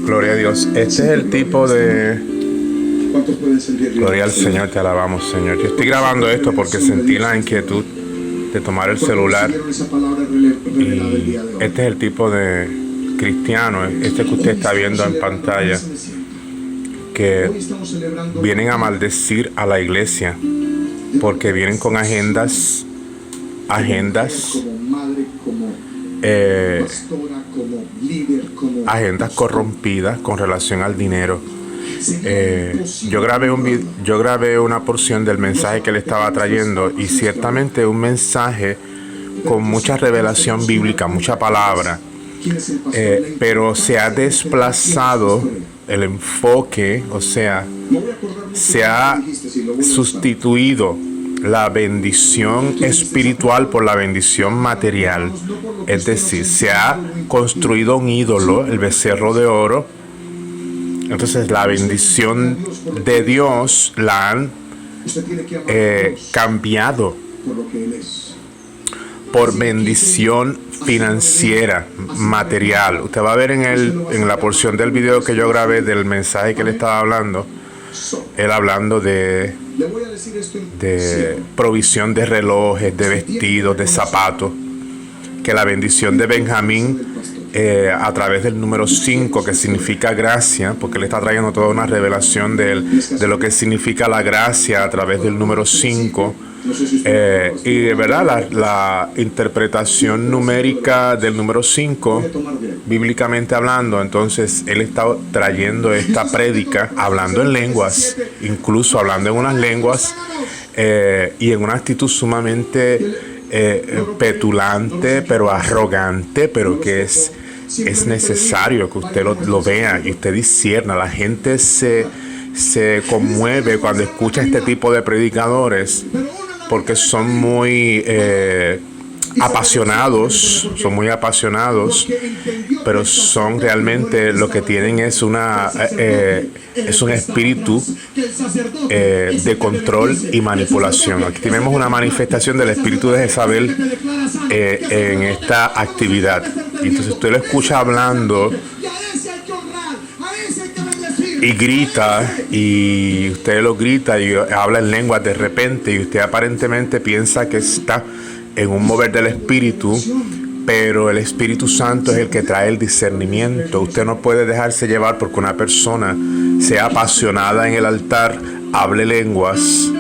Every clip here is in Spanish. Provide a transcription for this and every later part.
Gloria a Dios. Este es el tipo de... ¿Cuántos pueden sentir? Gloria al Señor, te alabamos, Señor. Yo estoy grabando esto porque sentí la inquietud de tomar el celular. Y este es el tipo de cristiano, este que usted está viendo en pantalla, que vienen a maldecir a la iglesia porque vienen con agendas corrompidas con relación al dinero. Yo grabé una porción del mensaje que él estaba trayendo, y ciertamente un mensaje con mucha revelación bíblica, mucha palabra, pero se ha desplazado el enfoque, o sea, se ha sustituido la bendición espiritual por la bendición material. Es decir, se ha construido un ídolo, el becerro de oro. Entonces la bendición de Dios la han cambiado por bendición financiera, material. Usted va a ver en la porción del video que yo grabé del mensaje que él estaba hablando, él hablando de provisión de relojes, de vestidos, de zapatos, que la bendición de Benjamín a través del número 5, que significa gracia, porque él está trayendo toda una revelación de lo que significa la gracia a través del número 5. Y de verdad la interpretación numérica del número 5, bíblicamente hablando, entonces él está trayendo esta prédica hablando en lenguas, incluso hablando en unas lenguas y en una actitud sumamente petulante, pero arrogante, pero que es necesario que usted lo vea y usted discierna. La gente se conmueve cuando escucha este tipo de predicadores, porque son muy apasionados, pero son realmente lo que tienen es un espíritu de control y manipulación. Aquí tenemos una manifestación del espíritu de Jezabel en esta actividad. Y entonces usted lo escucha hablando y grita, y usted lo grita y habla en lenguas de repente, y usted aparentemente piensa que está en un mover del Espíritu, pero el Espíritu Santo es el que trae el discernimiento. Usted no puede dejarse llevar porque una persona sea apasionada en el altar, hable lenguas,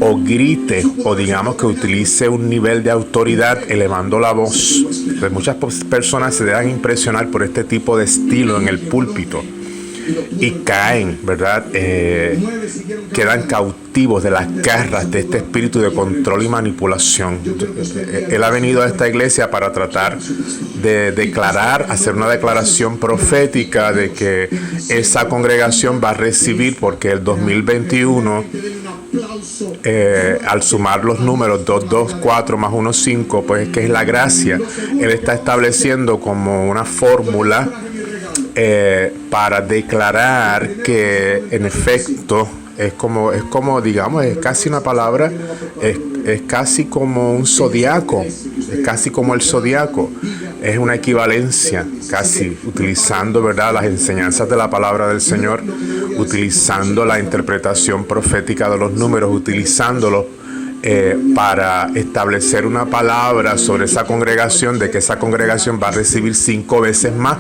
o grite, o digamos que utilice un nivel de autoridad elevando la voz. Pues muchas personas se dejan impresionar por este tipo de estilo en el púlpito y caen, ¿verdad? Quedan cautivos de las garras de este espíritu de control y manipulación. Él ha venido a esta iglesia para tratar de hacer una declaración profética de que esa congregación va a recibir, porque el 2021, al sumar los números 2, 2, 4 más 1, 5, pues que es la gracia, él está estableciendo como una fórmula para declarar que en efecto es como digamos, es casi una palabra, es casi como un zodiaco, es casi como el zodiaco, es una equivalencia, casi utilizando, ¿verdad?, las enseñanzas de la palabra del Señor, utilizando la interpretación profética de los números, utilizándolo para establecer una palabra sobre esa congregación, de que esa congregación va a recibir 5 veces más.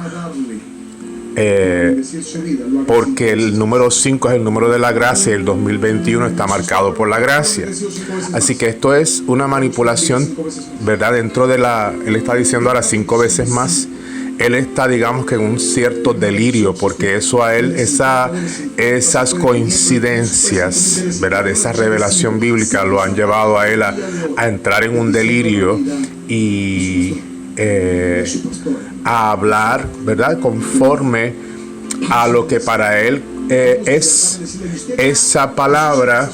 Porque el número 5 es el número de la gracia y el 2021 está marcado por la gracia. Así que esto es una manipulación, ¿verdad? Dentro de él está diciendo ahora 5 veces más. Él está, digamos que en un cierto delirio, porque eso a él, esas coincidencias, ¿verdad?, esa revelación bíblica lo han llevado a él a entrar en un delirio y a hablar, ¿verdad?, conforme a lo que para él es esa palabra,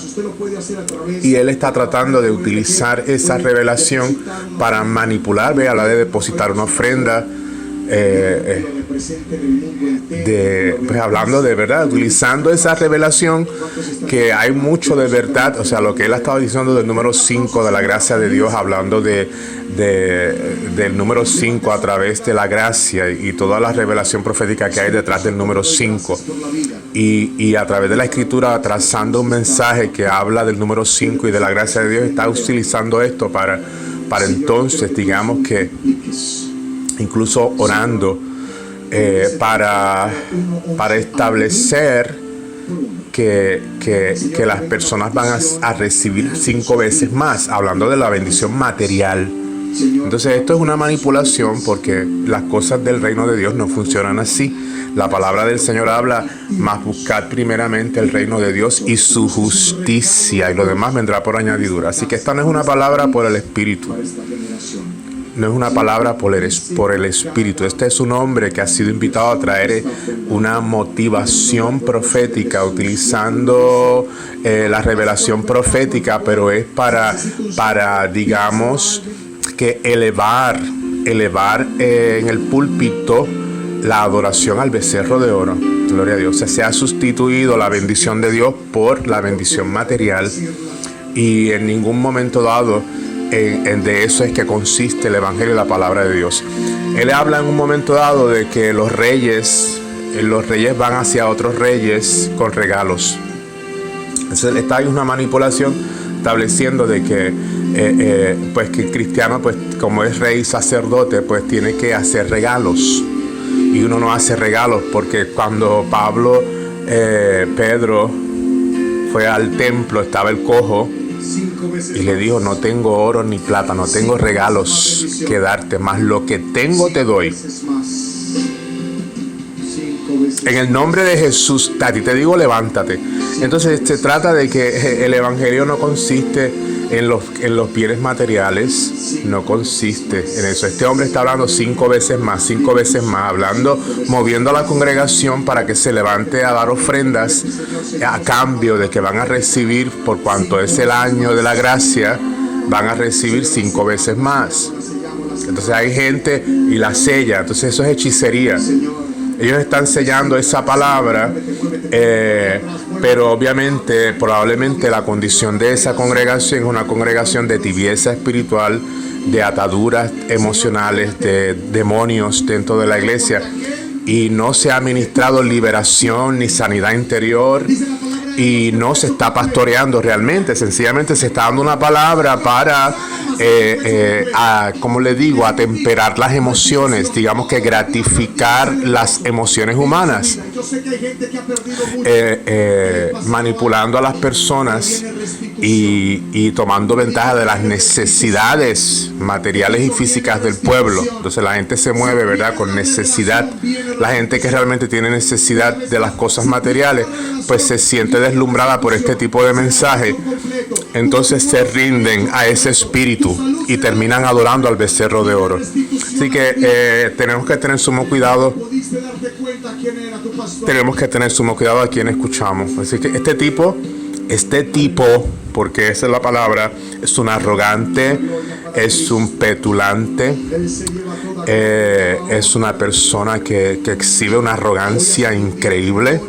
y él está tratando de utilizar esa revelación para manipular. Ve, a la de depositar una ofrenda, pues hablando de verdad, utilizando esa revelación, que hay mucho de verdad, o sea, lo que él ha estado diciendo del número 5 de la gracia de Dios, hablando del número 5 a través de la gracia y toda la revelación profética que hay detrás del número 5, y a través de la escritura trazando un mensaje que habla del número 5 y de la gracia de Dios. Está utilizando esto para entonces, digamos que incluso orando para establecer que las personas van a recibir 5 veces más, hablando de la bendición material. Entonces esto es una manipulación, porque las cosas del reino de Dios no funcionan así. La palabra del Señor habla: mas buscad primeramente el reino de Dios y su justicia, y lo demás vendrá por añadidura. Así que esta no es una palabra por el Espíritu. No es una palabra por el Espíritu. Este es un hombre que ha sido invitado a traer una motivación profética, utilizando la revelación profética, pero es para digamos, que elevar en el púlpito la adoración al becerro de oro. Gloria a Dios. O sea, se ha sustituido la bendición de Dios por la bendición material, y en ningún momento dado de eso es que consiste el Evangelio y la palabra de Dios. Él habla en un momento dado de que los reyes van hacia otros reyes con regalos. Entonces esta es una manipulación estableciendo de que pues que el cristiano, pues como es rey y sacerdote, pues tiene que hacer regalos, y uno no hace regalos, porque cuando Pedro fue al templo, estaba el cojo y le dijo: no tengo oro ni plata, no tengo regalos que darte, mas lo que tengo te doy. En el nombre de Jesús, a ti te digo, levántate. Entonces se trata de que el Evangelio no consiste en los bienes materiales, no consiste en eso. Este hombre está hablando 5 veces más, hablando, moviendo a la congregación para que se levante a dar ofrendas a cambio de que van a recibir, por cuanto es el año de la gracia, van a recibir 5 veces más. Entonces hay gente y la sella. Entonces eso es hechicería. Ellos están sellando esa palabra, pero obviamente, probablemente la condición de esa congregación es una congregación de tibieza espiritual, de ataduras emocionales, de demonios dentro de la iglesia, y no se ha ministrado liberación ni sanidad interior, y no se está pastoreando realmente. Sencillamente se está dando una palabra para como le digo, atemperar las emociones, digamos que gratificar las emociones humanas, manipulando a las personas y tomando ventaja de las necesidades materiales y físicas del pueblo. Entonces la gente se mueve, ¿verdad?, con necesidad. La gente que realmente tiene necesidad de las cosas materiales, pues se siente deslumbrada por este tipo de mensaje. Entonces se rinden a ese espíritu y terminan adorando al becerro de oro. Así que tenemos que tener sumo cuidado. Tenemos que tener sumo cuidado a quien escuchamos. Así que este tipo, porque esa es la palabra, es un arrogante, es un petulante, es una persona que exhibe una arrogancia increíble.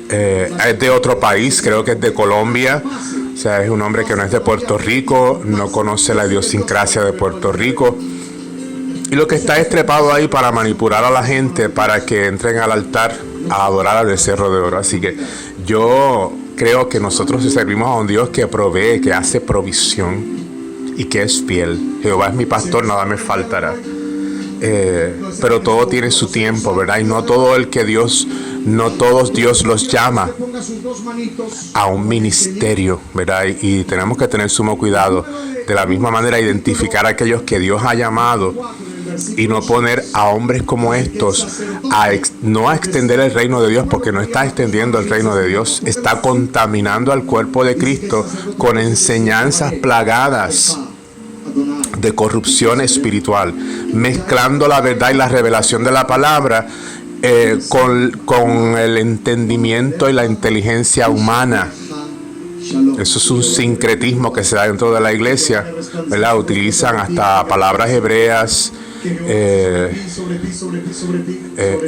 Es de otro país, creo que es de Colombia. O sea, es un hombre que no es de Puerto Rico, no conoce la idiosincrasia de Puerto Rico. Y lo que está estrepado ahí para manipular a la gente para que entren al altar a adorar al becerro de oro. Así que yo creo que nosotros servimos a un Dios que provee, que hace provisión y que es fiel. Jehová es mi pastor, nada me faltará. Pero todo tiene su tiempo, ¿verdad? Y no todos Dios los llama a un ministerio, ¿verdad? Y tenemos que tener sumo cuidado. De la misma manera, identificar a aquellos que Dios ha llamado y no poner a hombres como estos no a extender el reino de Dios, porque no está extendiendo el reino de Dios, está contaminando al cuerpo de Cristo con enseñanzas plagadas de corrupción espiritual, mezclando la verdad y la revelación de la palabra con el entendimiento y la inteligencia humana. Eso es un sincretismo que se da dentro de la iglesia, ¿verdad? Utilizan hasta palabras hebreas,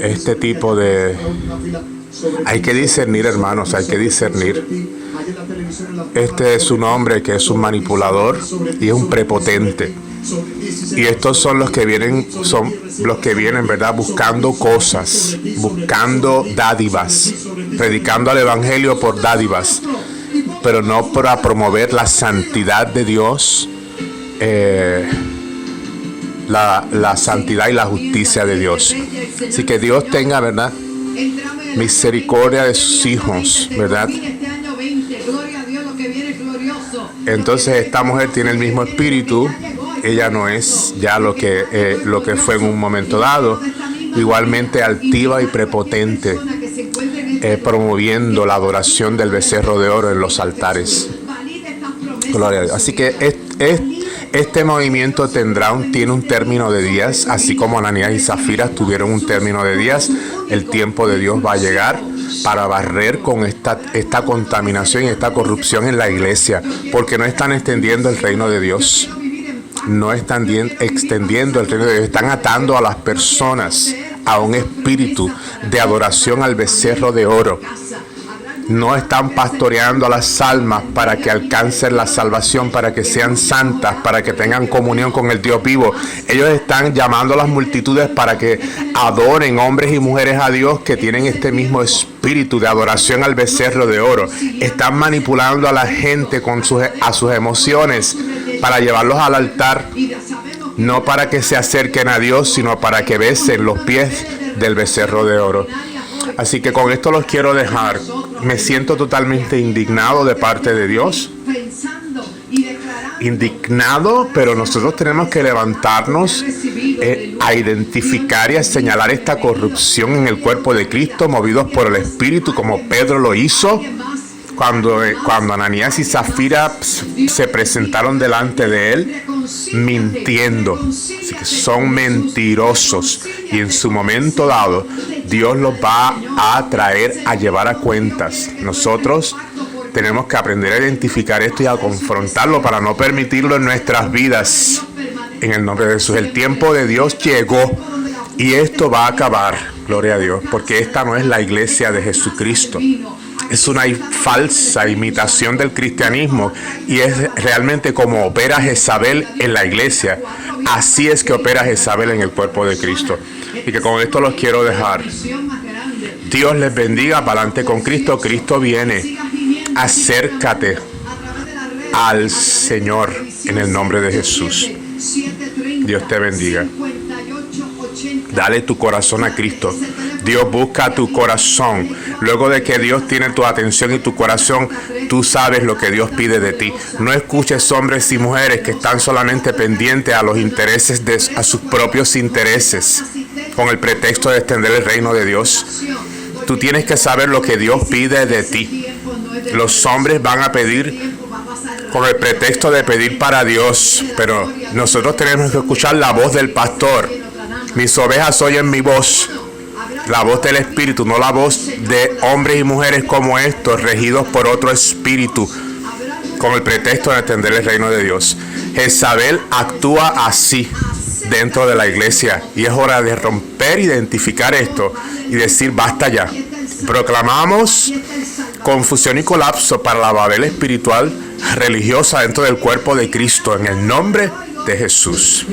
este tipo de... Hay que discernir, hermanos, hay que discernir. Este es un hombre que es un manipulador y es un prepotente. Y estos son los que vienen, ¿verdad? Buscando cosas, buscando dádivas, predicando al evangelio por dádivas, pero no para promover la santidad de Dios, la santidad y la justicia de Dios. Así que Dios tenga, ¿verdad?, misericordia de sus hijos, ¿verdad? Entonces esta mujer tiene el mismo espíritu. Ella no es ya lo que fue en un momento dado. Igualmente altiva y prepotente, promoviendo la adoración del becerro de oro en los altares. Gloria a Dios. Así que este movimiento tiene un término de días, así como Ananías y Zafira tuvieron un término de días. El tiempo de Dios va a llegar para barrer con esta contaminación y esta corrupción en la iglesia, porque no están extendiendo el reino de Dios. No están extendiendo el reino de Dios, están atando a las personas a un espíritu de adoración al becerro de oro. No están pastoreando a las almas para que alcancen la salvación, para que sean santas, para que tengan comunión con el Dios vivo. Ellos están llamando a las multitudes para que adoren, hombres y mujeres, a Dios que tienen este mismo espíritu de adoración al becerro de oro. Están manipulando a la gente a sus emociones para llevarlos al altar, no para que se acerquen a Dios, sino para que besen los pies del becerro de oro. Así que con esto los quiero dejar. Me siento totalmente indignado de parte de Dios. Indignado, pero nosotros tenemos que levantarnos a identificar y a señalar esta corrupción en el cuerpo de Cristo, movidos por el Espíritu, como Pedro lo hizo cuando Ananías y Zafira se presentaron delante de él mintiendo. Así que son mentirosos, y en su momento dado Dios los va a traer a llevar a cuentas. Nosotros tenemos que aprender a identificar esto y a confrontarlo para no permitirlo en nuestras vidas. En el nombre de Jesús, el tiempo de Dios llegó y esto va a acabar. Gloria a Dios, porque esta no es la iglesia de Jesucristo. Es una falsa imitación del cristianismo, y es realmente como opera Jezabel en la iglesia. Así es que opera Jezabel en el cuerpo de Cristo. Y que con esto los quiero dejar. Dios les bendiga. Para adelante con Cristo. Cristo viene. Acércate al Señor en el nombre de Jesús. Dios te bendiga. Dale tu corazón a Cristo. Dios busca tu corazón. Luego de que Dios tiene tu atención y tu corazón, tú sabes lo que Dios pide de ti. No escuches hombres y mujeres que están solamente pendientes a los intereses a sus propios intereses, con el pretexto de extender el reino de Dios. Tú tienes que saber lo que Dios pide de ti. Los hombres van a pedir con el pretexto de pedir para Dios, pero nosotros tenemos que escuchar la voz del pastor. Mis ovejas oyen mi voz, la voz del Espíritu, no la voz de hombres y mujeres como estos, regidos por otro espíritu, con el pretexto de extender el reino de Dios. Jezabel actúa así dentro de la iglesia, y es hora de romper, identificar esto y decir basta ya. Proclamamos confusión y colapso para la Babel espiritual religiosa dentro del cuerpo de Cristo, en el nombre de Jesús.